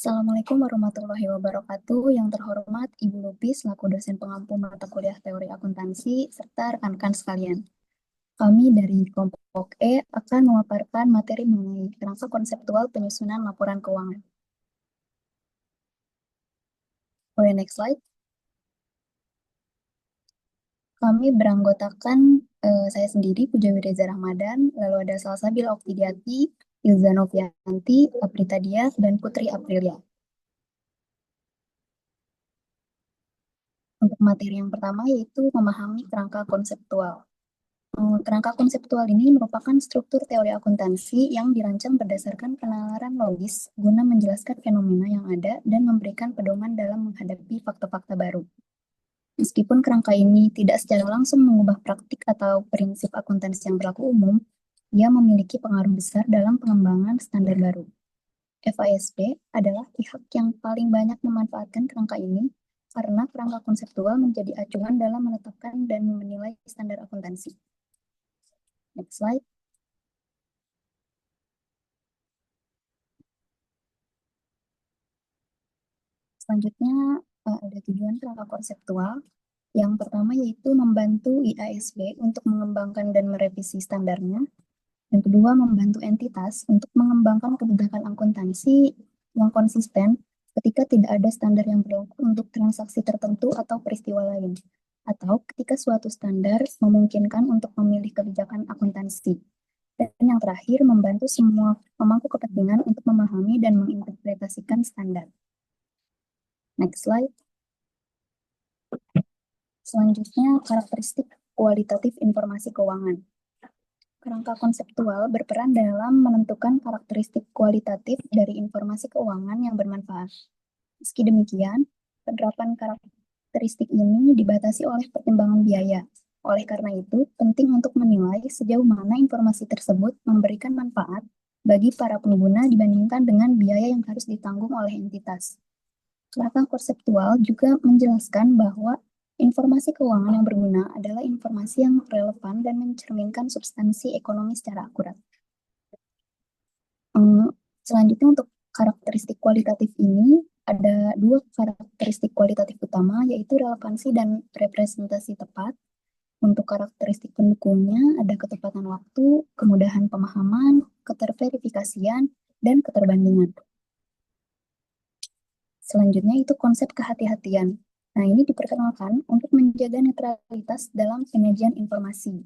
Assalamualaikum warahmatullahi wabarakatuh. Yang terhormat Ibu Lupis selaku dosen pengampu mata kuliah teori akuntansi serta rekan-rekan sekalian. Kami dari kelompok E akan memaparkan materi mengenai kerangka konseptual penyusunan laporan keuangan. Boleh next slide. Kami beranggotakan saya sendiri, Pujawi Reza Ramadan, lalu ada Salsabil Oktidiati, Ilza Novianti, Aprita Dias, dan Putri Aprilia. Untuk materi yang pertama yaitu memahami kerangka konseptual. Kerangka konseptual ini merupakan struktur teori akuntansi yang dirancang berdasarkan penalaran logis guna menjelaskan fenomena yang ada dan memberikan pedoman dalam menghadapi fakta-fakta baru. Meskipun kerangka ini tidak secara langsung mengubah praktik atau prinsip akuntansi yang berlaku umum, ia memiliki pengaruh besar dalam pengembangan standar baru. FASB adalah pihak yang paling banyak memanfaatkan kerangka ini karena kerangka konseptual menjadi acuan dalam menetapkan dan menilai standar akuntansi. Next slide. Selanjutnya ada tujuan kerangka konseptual. Yang pertama yaitu membantu IASB untuk mengembangkan dan merevisi standarnya. Yang kedua, membantu entitas untuk mengembangkan kebijakan akuntansi yang konsisten ketika tidak ada standar yang berlaku untuk transaksi tertentu atau peristiwa lain, atau ketika suatu standar memungkinkan untuk memilih kebijakan akuntansi. Dan yang terakhir, membantu semua pemangku kepentingan untuk memahami dan menginterpretasikan standar. Next slide. Selanjutnya, karakteristik kualitatif informasi keuangan. Kerangka konseptual berperan dalam menentukan karakteristik kualitatif dari informasi keuangan yang bermanfaat. Meski demikian, penerapan karakteristik ini dibatasi oleh pertimbangan biaya. Oleh karena itu, penting untuk menilai sejauh mana informasi tersebut memberikan manfaat bagi para pengguna dibandingkan dengan biaya yang harus ditanggung oleh entitas. Kerangka konseptual juga menjelaskan bahwa informasi keuangan yang berguna adalah informasi yang relevan dan mencerminkan substansi ekonomi secara akurat. Selanjutnya untuk karakteristik kualitatif ini ada dua karakteristik kualitatif utama, yaitu relevansi dan representasi tepat. Untuk karakteristik pendukungnya ada ketepatan waktu, kemudahan pemahaman, keterverifikasian, dan keterbandingan. Selanjutnya itu konsep kehati-hatian. Nah, ini diperkenalkan untuk menjaga netralitas dalam penyajian informasi.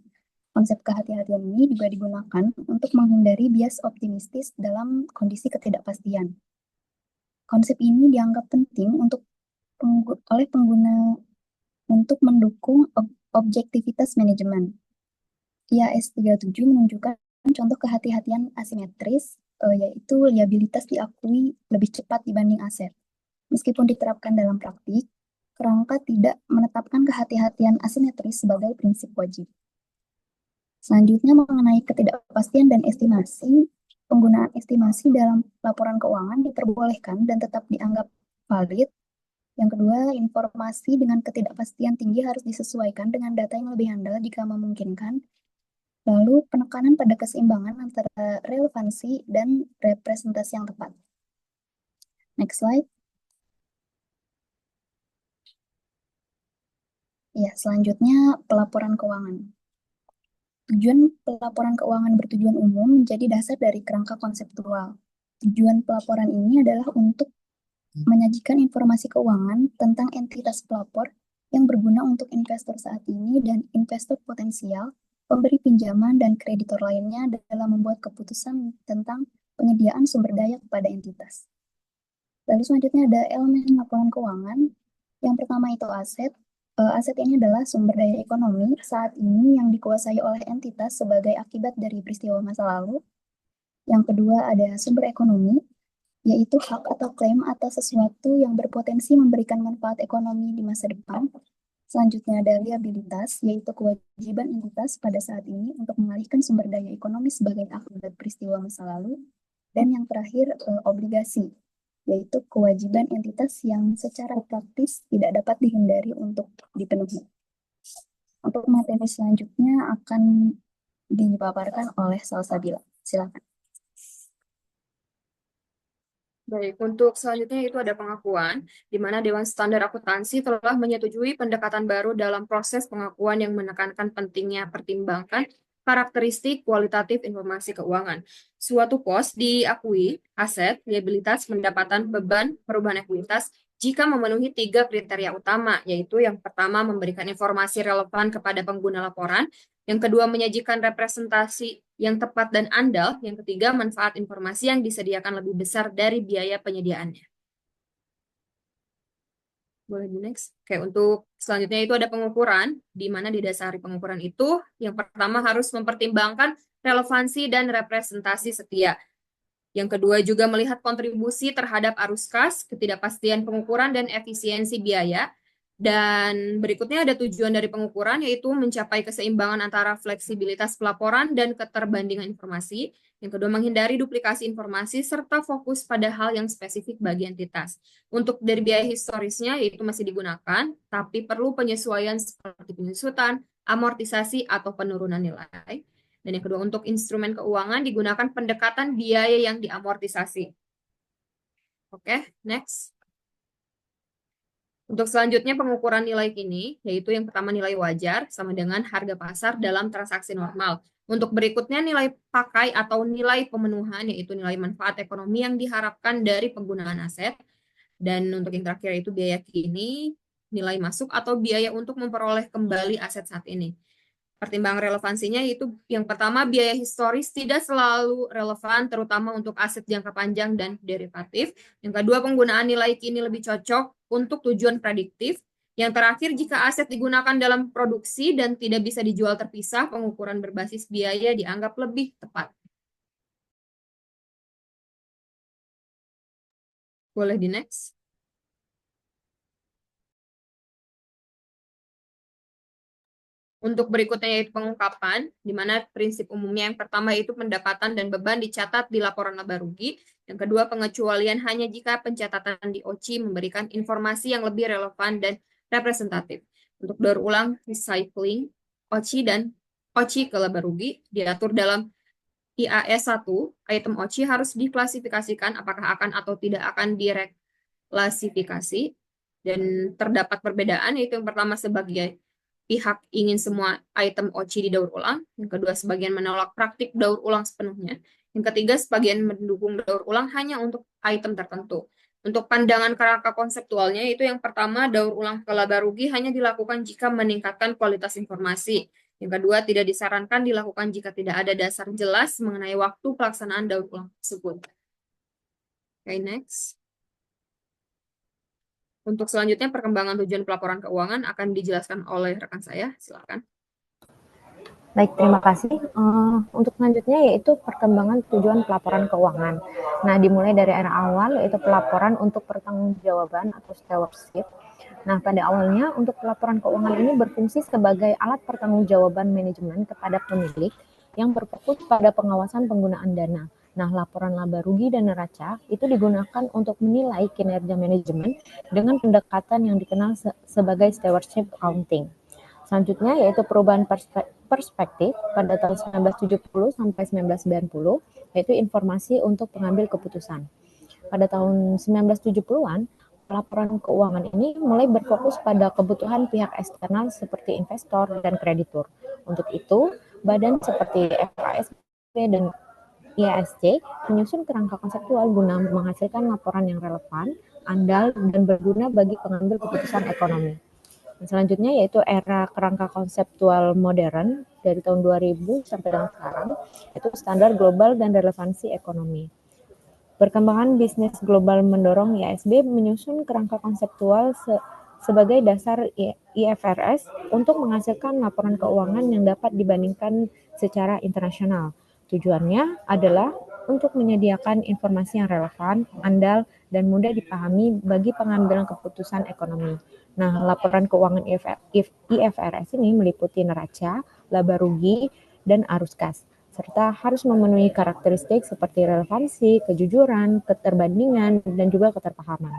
Konsep kehati-hatian ini juga digunakan untuk menghindari bias optimistis dalam kondisi ketidakpastian. Konsep ini dianggap penting oleh pengguna untuk mendukung objektivitas manajemen. IAS 37 menunjukkan contoh kehati-hatian asimetris, yaitu liabilitas diakui lebih cepat dibanding aset. Meskipun diterapkan dalam praktik, kerangka tidak menetapkan kehati-hatian asimetris sebagai prinsip wajib. Selanjutnya mengenai ketidakpastian dan estimasi, penggunaan estimasi dalam laporan keuangan diperbolehkan dan tetap dianggap valid. Yang kedua, informasi dengan ketidakpastian tinggi harus disesuaikan dengan data yang lebih handal jika memungkinkan. Lalu penekanan pada keseimbangan antara relevansi dan representasi yang tepat. Next slide. Ya, selanjutnya pelaporan keuangan. Tujuan pelaporan keuangan bertujuan umum menjadi dasar dari kerangka konseptual. Tujuan pelaporan ini adalah untuk menyajikan informasi keuangan tentang entitas pelapor yang berguna untuk investor saat ini dan investor potensial, pemberi pinjaman, dan kreditor lainnya dalam membuat keputusan tentang penyediaan sumber daya kepada entitas. Lalu selanjutnya ada elemen laporan keuangan. Yang pertama itu aset. Aset ini adalah sumber daya ekonomi saat ini yang dikuasai oleh entitas sebagai akibat dari peristiwa masa lalu. Yang kedua ada sumber ekonomi, yaitu hak atau klaim atas sesuatu yang berpotensi memberikan manfaat ekonomi di masa depan. Selanjutnya ada liabilitas, yaitu kewajiban entitas pada saat ini untuk mengalihkan sumber daya ekonomi sebagai akibat peristiwa masa lalu. Dan yang terakhir obligasi, yaitu kewajiban entitas yang secara praktis tidak dapat dihindari untuk dipenuhi. Untuk materi selanjutnya akan dipaparkan oleh Salsabila. Silakan. Baik, untuk selanjutnya itu ada pengakuan, di mana Dewan Standar Akuntansi telah menyetujui pendekatan baru dalam proses pengakuan yang menekankan pentingnya pertimbangkan karakteristik kualitatif informasi keuangan. Suatu pos diakui aset, liabilitas, pendapatan, beban, perubahan ekuitas jika memenuhi 3 kriteria utama, yaitu yang pertama memberikan informasi relevan kepada pengguna laporan, yang kedua menyajikan representasi yang tepat dan andal, yang ketiga manfaat informasi yang disediakan lebih besar dari biaya penyediaannya. Boleh di next. Oke, untuk selanjutnya itu ada pengukuran, di mana didasari pengukuran itu, yang pertama harus mempertimbangkan relevansi dan representasi setia. Yang kedua juga melihat kontribusi terhadap arus kas, ketidakpastian pengukuran, dan efisiensi biaya. Dan berikutnya ada tujuan dari pengukuran, yaitu mencapai keseimbangan antara fleksibilitas pelaporan dan keterbandingan informasi. Yang kedua, menghindari duplikasi informasi, serta fokus pada hal yang spesifik bagi entitas. Untuk dari biaya historisnya, itu masih digunakan, tapi perlu penyesuaian seperti penyusutan, amortisasi, atau penurunan nilai. Dan yang kedua, untuk instrumen keuangan digunakan pendekatan biaya yang diamortisasi. Oke, next. Untuk selanjutnya pengukuran nilai kini, yaitu yang pertama nilai wajar sama dengan harga pasar dalam transaksi normal. Untuk berikutnya nilai pakai atau nilai pemenuhan, yaitu nilai manfaat ekonomi yang diharapkan dari penggunaan aset. Dan untuk yang terakhir itu biaya kini, nilai masuk atau biaya untuk memperoleh kembali aset saat ini. Pertimbangan relevansinya itu yang pertama biaya historis tidak selalu relevan terutama untuk aset jangka panjang dan derivatif. Yang kedua penggunaan nilai kini lebih cocok untuk tujuan prediktif. Yang terakhir jika aset digunakan dalam produksi dan tidak bisa dijual terpisah, pengukuran berbasis biaya dianggap lebih tepat. Boleh di next. Untuk berikutnya yaitu pengungkapan, di mana prinsip umumnya yang pertama yaitu pendapatan dan beban dicatat di laporan laba rugi. Yang kedua, pengecualian hanya jika pencatatan di OCI memberikan informasi yang lebih relevan dan representatif. Untuk daur ulang, recycling, OCI dan OCI ke laba rugi diatur dalam IAS 1, item OCI harus diklasifikasikan apakah akan atau tidak akan direklasifikasi. Dan terdapat perbedaan, yaitu yang pertama sebagai pihak ingin semua item OCI didaur ulang, yang kedua sebagian menolak praktik daur ulang sepenuhnya, yang ketiga sebagian mendukung daur ulang hanya untuk item tertentu. Untuk pandangan kerangka konseptualnya itu yang pertama daur ulang ke laba rugi hanya dilakukan jika meningkatkan kualitas informasi. Yang kedua tidak disarankan dilakukan jika tidak ada dasar jelas mengenai waktu pelaksanaan daur ulang tersebut. Okay, next. Untuk selanjutnya perkembangan tujuan pelaporan keuangan akan dijelaskan oleh rekan saya. Silakan. Baik, terima kasih. Untuk selanjutnya yaitu perkembangan tujuan pelaporan keuangan. Nah, dimulai dari era awal yaitu pelaporan untuk pertanggungjawaban atau stewardship. Nah, pada awalnya untuk pelaporan keuangan ini berfungsi sebagai alat pertanggungjawaban manajemen kepada pemilik yang berfokus pada pengawasan penggunaan dana. Nah, laporan laba rugi dan neraca itu digunakan untuk menilai kinerja manajemen dengan pendekatan yang dikenal sebagai stewardship accounting. Selanjutnya yaitu perubahan perspektif pada tahun 1970 sampai 1990, yaitu informasi untuk pengambil keputusan. Pada tahun 1970-an, pelaporan keuangan ini mulai berfokus pada kebutuhan pihak eksternal seperti investor dan kreditur. Untuk itu, badan seperti FASB dan IASC menyusun kerangka konseptual guna menghasilkan laporan yang relevan, andal, dan berguna bagi pengambil keputusan ekonomi. Selanjutnya yaitu era kerangka konseptual modern dari tahun 2000 sampai dengan sekarang, yaitu standar global dan relevansi ekonomi. Perkembangan bisnis global mendorong IASB menyusun kerangka konseptual sebagai dasar IFRS untuk menghasilkan laporan keuangan yang dapat dibandingkan secara internasional. Tujuannya adalah untuk menyediakan informasi yang relevan, andal, dan mudah dipahami bagi pengambilan keputusan ekonomi. Nah, laporan keuangan IFRS ini meliputi neraca, laba rugi, dan arus kas, serta harus memenuhi karakteristik seperti relevansi, kejujuran, keterbandingan, dan juga keterpahaman.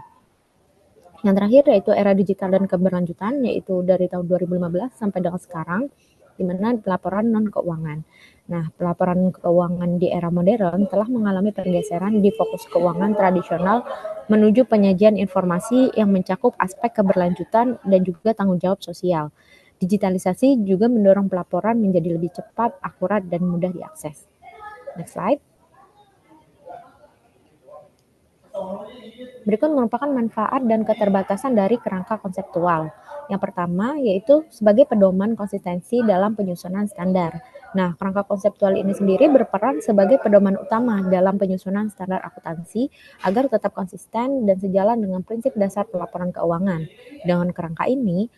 Yang terakhir yaitu era digital dan keberlanjutan, yaitu dari tahun 2015 sampai dengan sekarang, di mana pelaporan non-keuangan. Nah, pelaporan keuangan di era modern telah mengalami pergeseran di fokus keuangan tradisional menuju penyajian informasi yang mencakup aspek keberlanjutan dan juga tanggung jawab sosial. Digitalisasi juga mendorong pelaporan menjadi lebih cepat, akurat, dan mudah diakses. Next slide. Berikut merupakan manfaat dan keterbatasan dari kerangka konseptual. Yang pertama yaitu sebagai pedoman konsistensi dalam penyusunan standar. Nah, kerangka konseptual ini sendiri berperan sebagai pedoman utama dalam penyusunan standar akuntansi agar tetap konsisten dan sejalan dengan prinsip dasar pelaporan keuangan. Dengan kerangka ini,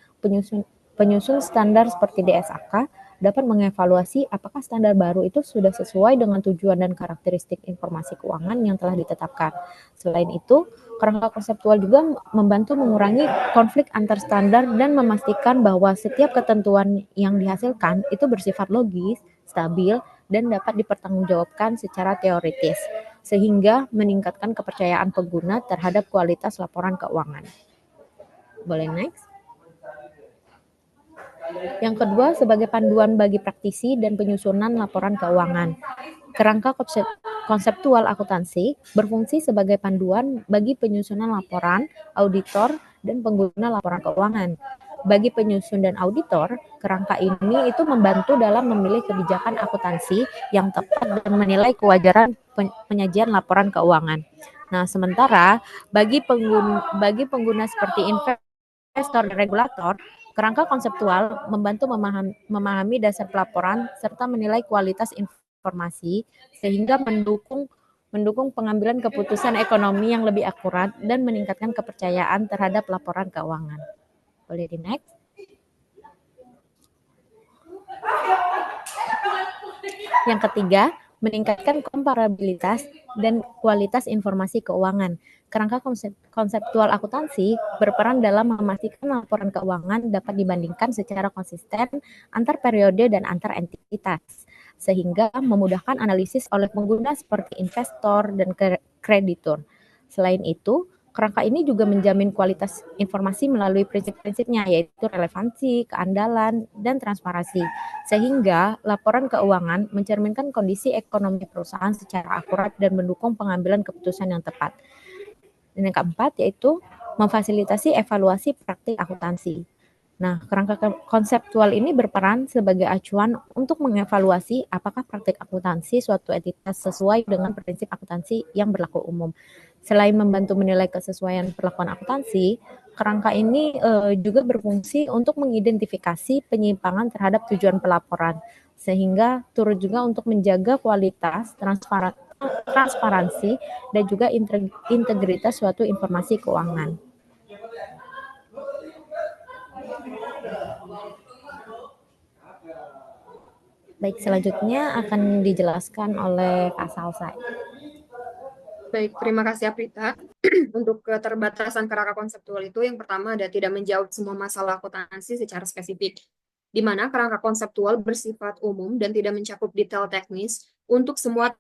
penyusun standar seperti DSAK dapat mengevaluasi apakah standar baru itu sudah sesuai dengan tujuan dan karakteristik informasi keuangan yang telah ditetapkan. Selain itu, kerangka konseptual juga membantu mengurangi konflik antar standar dan memastikan bahwa setiap ketentuan yang dihasilkan itu bersifat logis, stabil, dan dapat dipertanggungjawabkan secara teoritis, sehingga meningkatkan kepercayaan pengguna terhadap kualitas laporan keuangan. Boleh next? Yang kedua, sebagai panduan bagi praktisi dan penyusunan laporan keuangan. Kerangka konseptual akuntansi berfungsi sebagai panduan bagi penyusunan laporan, auditor, dan pengguna laporan keuangan. Bagi penyusun dan auditor, kerangka ini itu membantu dalam memilih kebijakan akuntansi yang tepat dan menilai kewajaran penyajian laporan keuangan. Nah, sementara bagi pengguna seperti investor dan regulator, kerangka konseptual membantu memahami dasar pelaporan serta menilai kualitas informasi sehingga mendukung pengambilan keputusan ekonomi yang lebih akurat dan meningkatkan kepercayaan terhadap laporan keuangan. Boleh di next? Yang ketiga, meningkatkan komparabilitas dan kualitas informasi keuangan. Kerangka konseptual akuntansi berperan dalam memastikan laporan keuangan dapat dibandingkan secara konsisten antar periode dan antar entitas, sehingga memudahkan analisis oleh pengguna seperti investor dan kreditur. Selain itu, kerangka ini juga menjamin kualitas informasi melalui prinsip-prinsipnya, yaitu relevansi, keandalan, dan transparansi, sehingga laporan keuangan mencerminkan kondisi ekonomi perusahaan secara akurat dan mendukung pengambilan keputusan yang tepat. Dan yang keempat yaitu memfasilitasi evaluasi praktik akuntansi. Nah, kerangka konseptual ini berperan sebagai acuan untuk mengevaluasi apakah praktik akuntansi suatu entitas sesuai dengan prinsip akuntansi yang berlaku umum. Selain membantu menilai kesesuaian perlakuan akuntansi, kerangka ini juga berfungsi untuk mengidentifikasi penyimpangan terhadap tujuan pelaporan, sehingga turut juga untuk menjaga kualitas, transparansi, dan juga integritas suatu informasi keuangan. Baik, selanjutnya akan dijelaskan oleh Kak Salsa. Baik, terima kasih Aprita. Untuk keterbatasan kerangka konseptual itu, yang pertama ada tidak menjawab semua masalah akuntansi secara spesifik, di mana kerangka konseptual bersifat umum dan tidak mencakup detail teknis untuk semua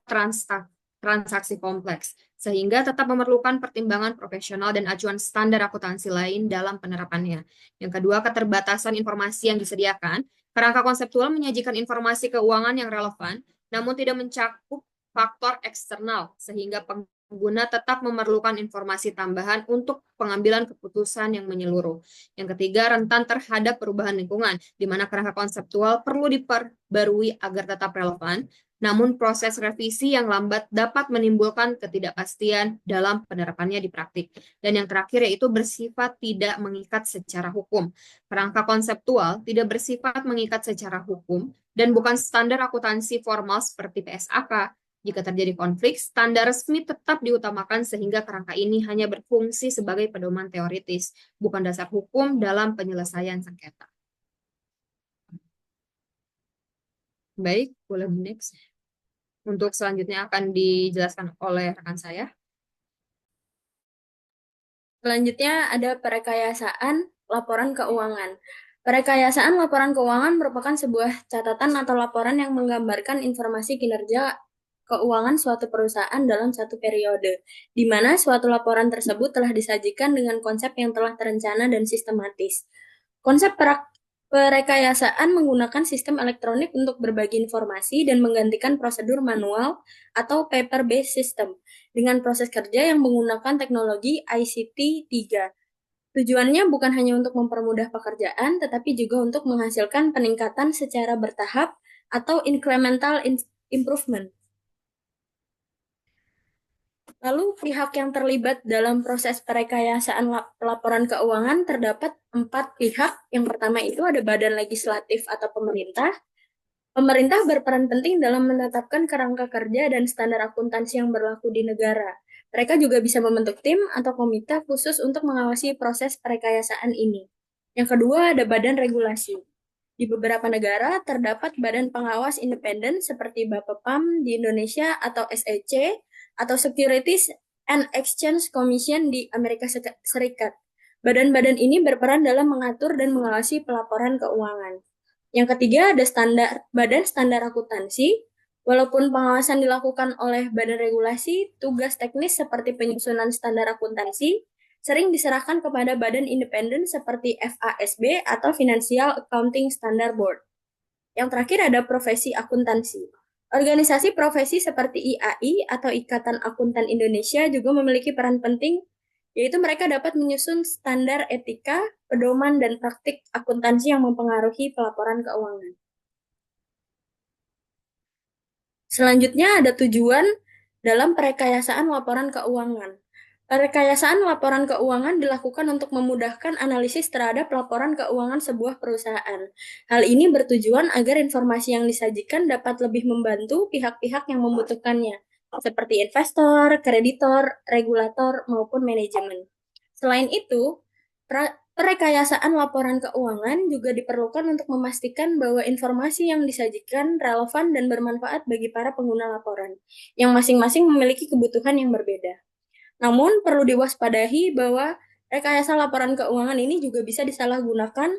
transaksi kompleks, sehingga tetap memerlukan pertimbangan profesional dan acuan standar akuntansi lain dalam penerapannya. Yang kedua, keterbatasan informasi yang disediakan. Kerangka konseptual menyajikan informasi keuangan yang relevan, namun tidak mencakup faktor eksternal, sehingga pengguna tetap memerlukan informasi tambahan untuk pengambilan keputusan yang menyeluruh. Yang ketiga, rentan terhadap perubahan lingkungan, di mana kerangka konseptual perlu diperbarui agar tetap relevan, namun proses revisi yang lambat dapat menimbulkan ketidakpastian dalam penerapannya di praktik. Dan yang terakhir yaitu bersifat tidak mengikat secara hukum. Kerangka konseptual tidak bersifat mengikat secara hukum dan bukan standar akuntansi formal seperti PSAK. Jika terjadi konflik, standar resmi tetap diutamakan sehingga kerangka ini hanya berfungsi sebagai pedoman teoritis, bukan dasar hukum dalam penyelesaian sengketa. Baik, boleh next. Untuk selanjutnya akan dijelaskan oleh rekan saya. Selanjutnya ada perekayasaan laporan keuangan. Perekayasaan laporan keuangan merupakan sebuah catatan atau laporan yang menggambarkan informasi kinerja keuangan suatu perusahaan dalam satu periode, di mana suatu laporan tersebut telah disajikan dengan konsep yang telah terencana dan sistematis. Konsep Perekayasaan menggunakan sistem elektronik untuk berbagi informasi dan menggantikan prosedur manual atau paper-based system dengan proses kerja yang menggunakan teknologi ICT 3. Tujuannya bukan hanya untuk mempermudah pekerjaan, tetapi juga untuk menghasilkan peningkatan secara bertahap atau incremental improvement. Lalu pihak yang terlibat dalam proses perekayasaan laporan keuangan terdapat 4 pihak. Yang pertama itu ada badan legislatif atau pemerintah. Pemerintah berperan penting dalam menetapkan kerangka kerja dan standar akuntansi yang berlaku di negara. Mereka juga bisa membentuk tim atau komite khusus untuk mengawasi proses perekayasaan ini. Yang kedua ada badan regulasi. Di beberapa negara terdapat badan pengawas independen seperti Bapepam di Indonesia atau SEC atau Securities and Exchange Commission di Amerika Serikat. Badan-badan ini berperan dalam mengatur dan mengawasi pelaporan keuangan. Yang ketiga ada badan standar akuntansi. Walaupun pengawasan dilakukan oleh badan regulasi, tugas teknis seperti penyusunan standar akuntansi sering diserahkan kepada badan independen seperti FASB atau Financial Accounting Standard Board. Yang terakhir ada profesi akuntansi. Organisasi profesi seperti IAI atau Ikatan Akuntan Indonesia juga memiliki peran penting, yaitu mereka dapat menyusun standar etika, pedoman, dan praktik akuntansi yang mempengaruhi pelaporan keuangan. Selanjutnya ada tujuan dalam perekayasaan laporan keuangan. Perekayasaan laporan keuangan dilakukan untuk memudahkan analisis terhadap laporan keuangan sebuah perusahaan. Hal ini bertujuan agar informasi yang disajikan dapat lebih membantu pihak-pihak yang membutuhkannya, seperti investor, kreditor, regulator, maupun manajemen. Selain itu, perekayasaan laporan keuangan juga diperlukan untuk memastikan bahwa informasi yang disajikan relevan dan bermanfaat bagi para pengguna laporan, yang masing-masing memiliki kebutuhan yang berbeda. Namun, perlu diwaspadahi bahwa rekayasa laporan keuangan ini juga bisa disalahgunakan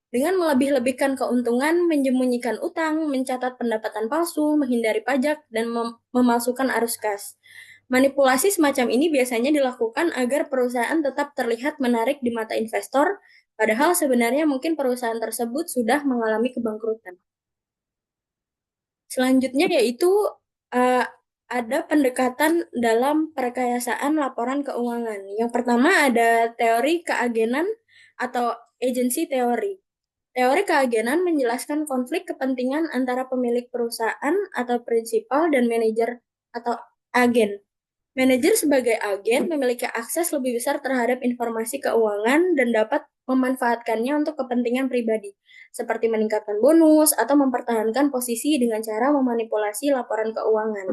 dengan melebih-lebihkan keuntungan, menyembunyikan utang, mencatat pendapatan palsu, menghindari pajak, dan memalsukan arus kas. Manipulasi semacam ini biasanya dilakukan agar perusahaan tetap terlihat menarik di mata investor, padahal sebenarnya mungkin perusahaan tersebut sudah mengalami kebangkrutan. Selanjutnya yaitu ada pendekatan dalam perekayasaan laporan keuangan. Yang pertama ada teori keagenan atau agency teori. Teori keagenan menjelaskan konflik kepentingan antara pemilik perusahaan atau prinsipal dan manajer atau agen. Manajer sebagai agen memiliki akses lebih besar terhadap informasi keuangan dan dapat memanfaatkannya untuk kepentingan pribadi, seperti meningkatkan bonus atau mempertahankan posisi dengan cara memanipulasi laporan keuangan.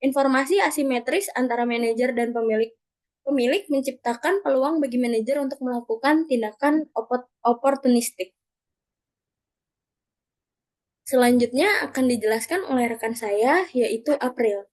Informasi asimetris antara manajer dan pemilik menciptakan peluang bagi manajer untuk melakukan tindakan oportunistik. Selanjutnya akan dijelaskan oleh rekan saya, yaitu April.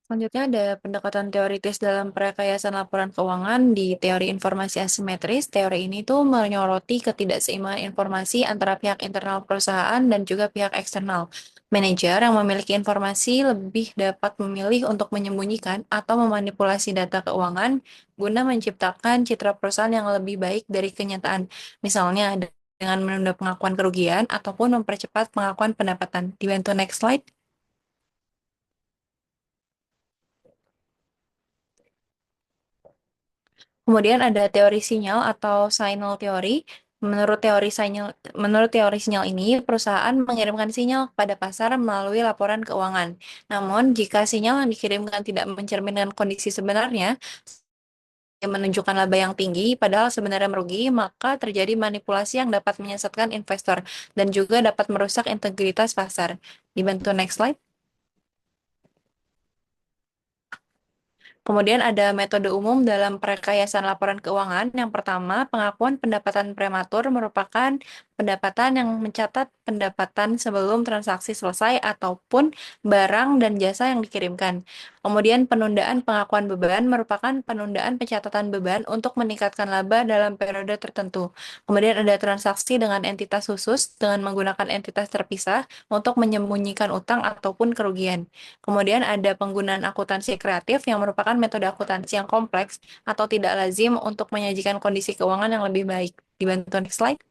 Selanjutnya ada pendekatan teoritis dalam perekayasaan laporan keuangan di teori informasi asimetris. Teori ini tuh menyoroti ketidakseimbangan informasi antara pihak internal perusahaan dan juga pihak eksternal. Manajer yang memiliki informasi lebih dapat memilih untuk menyembunyikan atau memanipulasi data keuangan guna menciptakan citra perusahaan yang lebih baik dari kenyataan. Misalnya dengan menunda pengakuan kerugian ataupun mempercepat pengakuan pendapatan. Dibantu next slide. Kemudian ada teori sinyal atau signal theory. Menurut teori sinyal ini, perusahaan mengirimkan sinyal kepada pasar melalui laporan keuangan. Namun, jika sinyal yang dikirimkan tidak mencerminkan kondisi sebenarnya, yang menunjukkan laba yang tinggi, padahal sebenarnya merugi, maka terjadi manipulasi yang dapat menyesatkan investor dan juga dapat merusak integritas pasar. Dibantu next slide. Kemudian ada metode umum dalam perekayasaan laporan keuangan. Yang pertama, pengakuan pendapatan prematur merupakan pendapatan yang mencatat pendapatan sebelum transaksi selesai ataupun barang dan jasa yang dikirimkan. Kemudian penundaan pengakuan beban merupakan penundaan pencatatan beban untuk meningkatkan laba dalam periode tertentu. Kemudian ada transaksi dengan entitas khusus dengan menggunakan entitas terpisah untuk menyembunyikan utang ataupun kerugian. Kemudian ada penggunaan akuntansi kreatif yang merupakan metode akuntansi yang kompleks atau tidak lazim untuk menyajikan kondisi keuangan yang lebih baik. Dibantu next slide.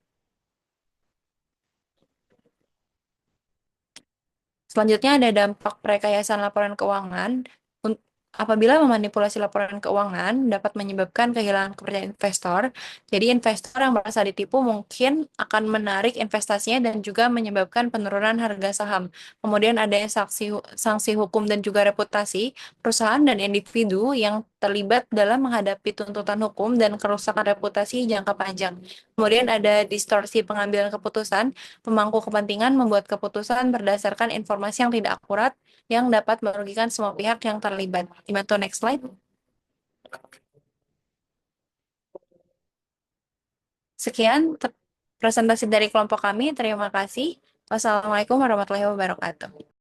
Selanjutnya ada dampak perekayaan laporan keuangan. Apabila memanipulasi laporan keuangan dapat menyebabkan kehilangan kepercayaan investor. Jadi investor yang merasa ditipu mungkin akan menarik investasinya dan juga menyebabkan penurunan harga saham. Kemudian ada sanksi hukum dan juga reputasi perusahaan dan individu yang terlibat dalam menghadapi tuntutan hukum dan kerusakan reputasi jangka panjang. Kemudian ada distorsi pengambilan keputusan. Pemangku kepentingan membuat keputusan berdasarkan informasi yang tidak akurat yang dapat merugikan semua pihak yang terlibat. Dibantu next slide. Sekian presentasi dari kelompok kami. Terima kasih. Wassalamualaikum warahmatullahi wabarakatuh.